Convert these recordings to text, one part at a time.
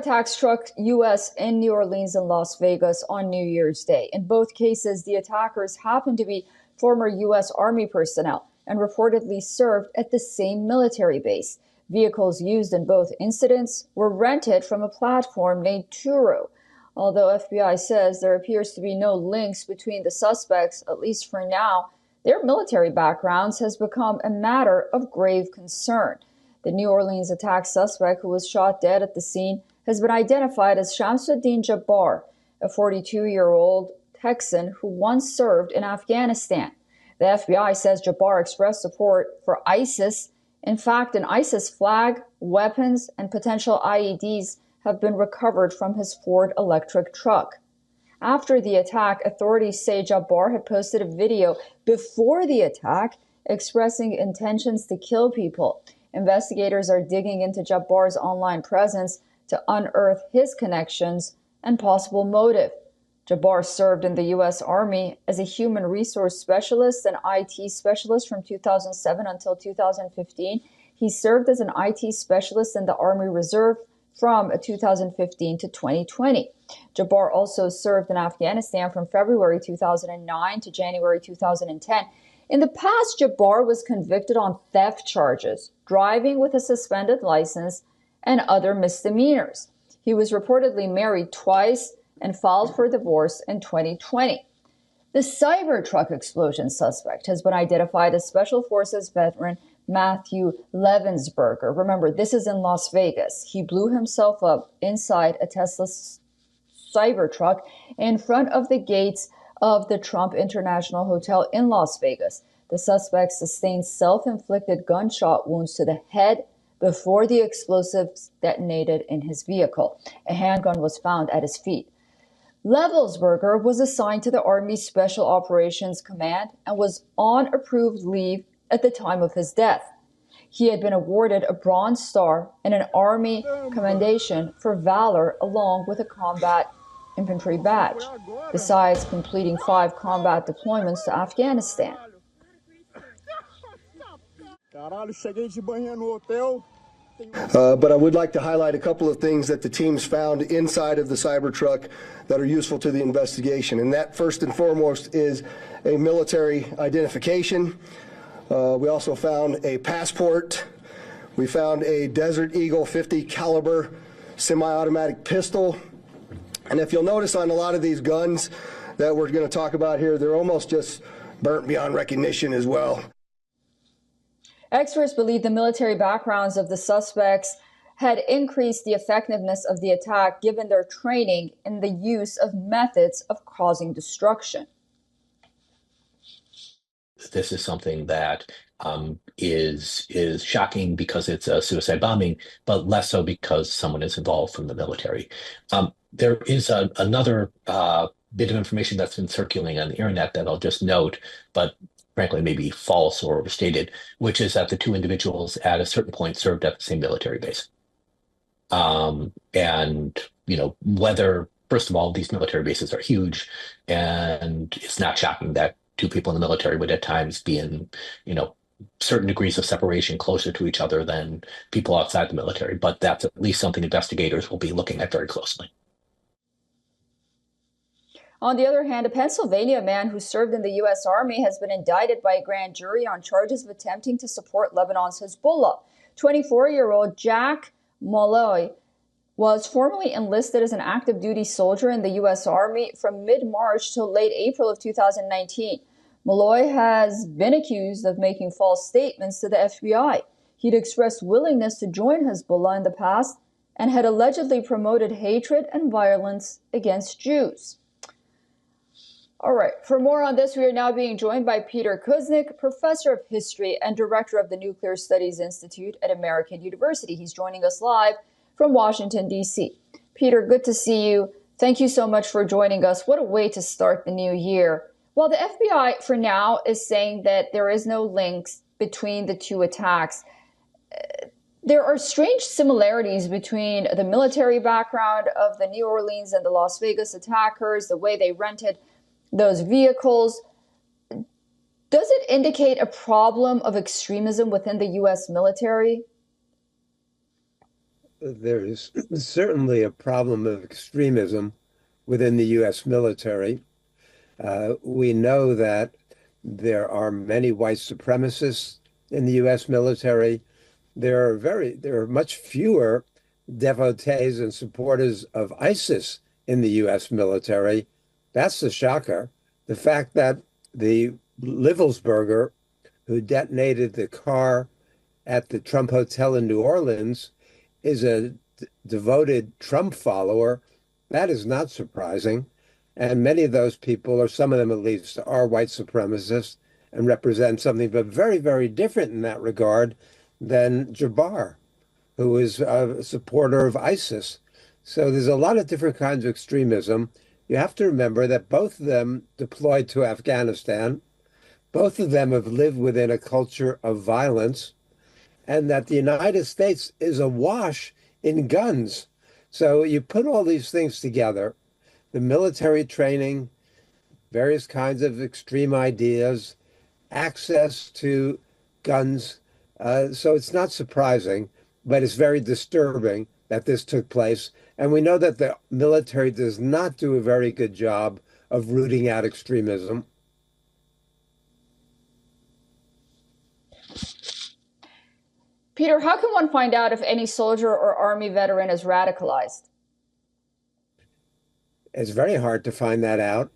attacks struck U.S. in New Orleans and Las Vegas on New Year's Day. In both cases, the attackers happened to be former U.S. Army personnel and reportedly served at the same military base. Vehicles used in both incidents were rented from a platform named Turo. Although FBI says there appears to be no links between the suspects, at least for now, their military backgrounds has become a matter of grave concern. The New Orleans attack suspect, who was shot dead at the scene, has been identified as Shamsuddin Jabbar, a 42-year-old Texan who once served in Afghanistan. The FBI says Jabbar expressed support for ISIS. In fact, an ISIS flag, weapons, and potential IEDs have been recovered from his Ford electric truck. After the attack, authorities say Jabbar had posted a video before the attack expressing intentions to kill people. Investigators are digging into Jabbar's online presence to unearth his connections and possible motive. Jabbar served in the U.S. Army as a human resource specialist and IT specialist from 2007 until 2015. He served as an IT specialist in the Army Reserve from 2015 to 2020. Jabbar also served in Afghanistan from February 2009 to January 2010. In the past, Jabbar was convicted on theft charges, driving with a suspended license, and other misdemeanors. He was reportedly married twice and filed for divorce in 2020. The Cybertruck explosion suspect has been identified as Special Forces veteran Matthew Levensberger. Remember, this is in Las Vegas. He blew himself up inside a Tesla Cybertruck in front of the gates of the Trump International Hotel in Las Vegas. The suspect sustained self-inflicted gunshot wounds to the head before the explosives detonated in his vehicle. A handgun was found at his feet. Levelsberger was assigned to the Army Special Operations Command and was on approved leave at the time of his death. He had been awarded a Bronze Star and an Army Commendation for Valor along with a Combat Infantry Badge, besides completing 5 combat deployments to Afghanistan. But I would like to highlight a couple of things that the teams found inside of the Cybertruck that are useful to the investigation. And that, first and foremost, is a military identification. We also found a passport. We found a Desert Eagle 50 caliber semi-automatic pistol. And if you'll notice on a lot of these guns that we're going to talk about here, they're almost just burnt beyond recognition as well. Experts believe the military backgrounds of the suspects had increased the effectiveness of the attack given their training in the use of methods of causing destruction. This is something that is shocking because it's a suicide bombing, but less so because someone is involved from the military. There is another bit of information that's been circulating on the internet that I'll just note, but frankly maybe false or overstated, which is that the two individuals at a certain point served at the same military base. And, you know, whether, first of all, these military bases are huge, and it's not shocking that two people in the military would at times be in, you know, certain degrees of separation closer to each other than people outside the military. But that's at least something investigators will be looking at very closely. On the other hand, a Pennsylvania man who served in the U.S. Army has been indicted by a grand jury on charges of attempting to support Lebanon's Hezbollah. 24-year-old Jack Molloy was formerly enlisted as an active duty soldier in the U.S. Army from mid-March till late April of 2019. Molloy has been accused of making false statements to the FBI. He'd expressed willingness to join Hezbollah in the past and had allegedly promoted hatred and violence against Jews. All right, for more on this, we are now being joined by Peter Kuznick, professor of history and director of the Nuclear Studies Institute at American University. He's joining us live from Washington, D.C. Peter, good to see you. Thank you so much for joining us. What a way to start the new year. Well, the FBI, for now, is saying that there is no links between the two attacks. There are strange similarities between the military background of the New Orleans and the Las Vegas attackers, the way they rented those vehicles. Does it indicate a problem of extremism within the U.S. military? there's certainly a problem of extremism within the U.S. military. We know that there are many white supremacists in the U.S. military. There are much fewer devotees and supporters of ISIS in the U.S. military. That's the shocker. The fact that the Livelsberger, who detonated the car at the Trump Hotel in New Orleans, is a devoted Trump follower, that is not surprising. And many of those people, or some of them at least, are white supremacists and represent something but very, very different in that regard than Jabbar, who is a supporter of ISIS. So there's a lot of different kinds of extremism. You have to remember that both of them deployed to Afghanistan. Both of them have lived within a culture of violence, and that the United States is awash in guns. So you put all these things together, the military training, various kinds of extreme ideas, access to guns. So it's not surprising, but it's very disturbing that this took place. And we know that the military does not do a very good job of rooting out extremism. Peter, how can one find out if any soldier or army veteran is radicalized? It's very hard to find that out,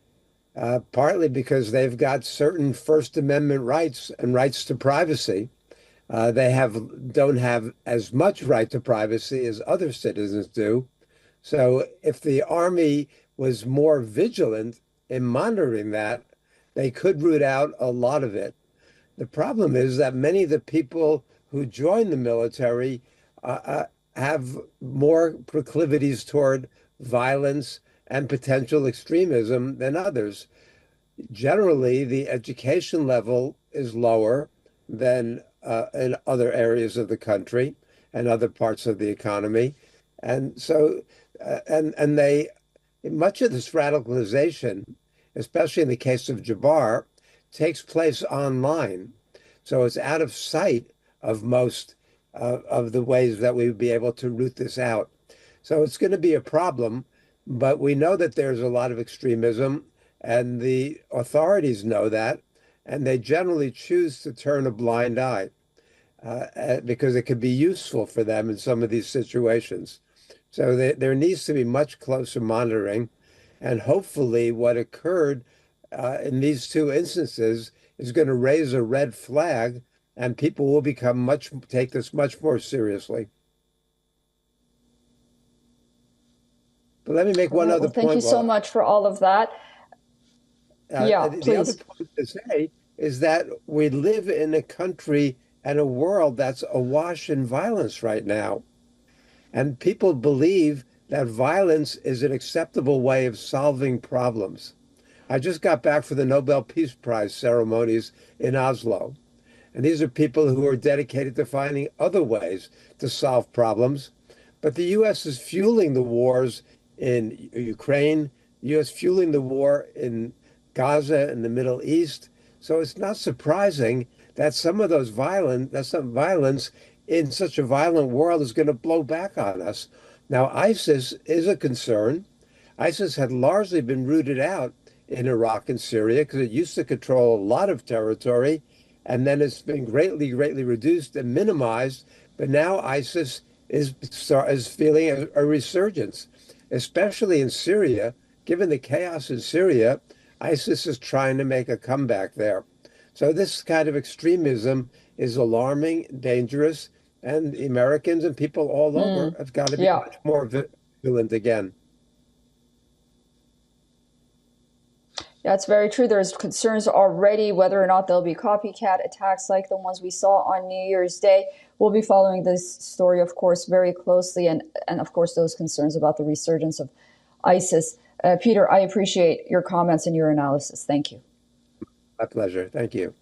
partly because they've got certain First Amendment rights and rights to privacy. Don't have as much right to privacy as other citizens do. So if the army was more vigilant in monitoring that, they could root out a lot of it. The problem is that many of the people who join the military have more proclivities toward violence and potential extremism than others. Generally, the education level is lower than in other areas of the country and other parts of the economy. And so, and they, much of this radicalization, especially in the case of Jabbar, takes place online. So it's out of sight of most of the ways that we would be able to root this out. So it's going to be a problem, but we know that there's a lot of extremism, and the authorities know that, and they generally choose to turn a blind eye because it could be useful for them in some of these situations. So there needs to be much closer monitoring, and hopefully what occurred in these two instances is going to raise a red flag, and people will take this much more seriously. But let me make one other point. Thank you so much for all of that. Yeah, the please. other point to say is that we live in a country and a world that's awash in violence right now. And people believe that violence is an acceptable way of solving problems. I just got back from the Nobel Peace Prize ceremonies in Oslo. And these are people who are dedicated to finding other ways to solve problems. But the U.S. is fueling the wars in Ukraine, the U.S. fueling the war in Gaza and the Middle East. So it's not surprising that some violence in such a violent world is going to blow back on us. Now, ISIS is a concern. ISIS had largely been rooted out in Iraq and Syria because it used to control a lot of territory, and then it's been greatly reduced and minimized. But now ISIS is feeling a resurgence, especially in Syria. Given the chaos in Syria, ISIS is trying to make a comeback there. So this kind of extremism is alarming, dangerous, and Americans and people all over have got to be much more vigilant again. Yeah, it's very true. There's concerns already whether or not there'll be copycat attacks like the ones we saw on New Year's Day. We'll be following this story, of course, very closely, and of course, those concerns about the resurgence of ISIS. Peter, I appreciate your comments and your analysis. Thank you. My pleasure. Thank you.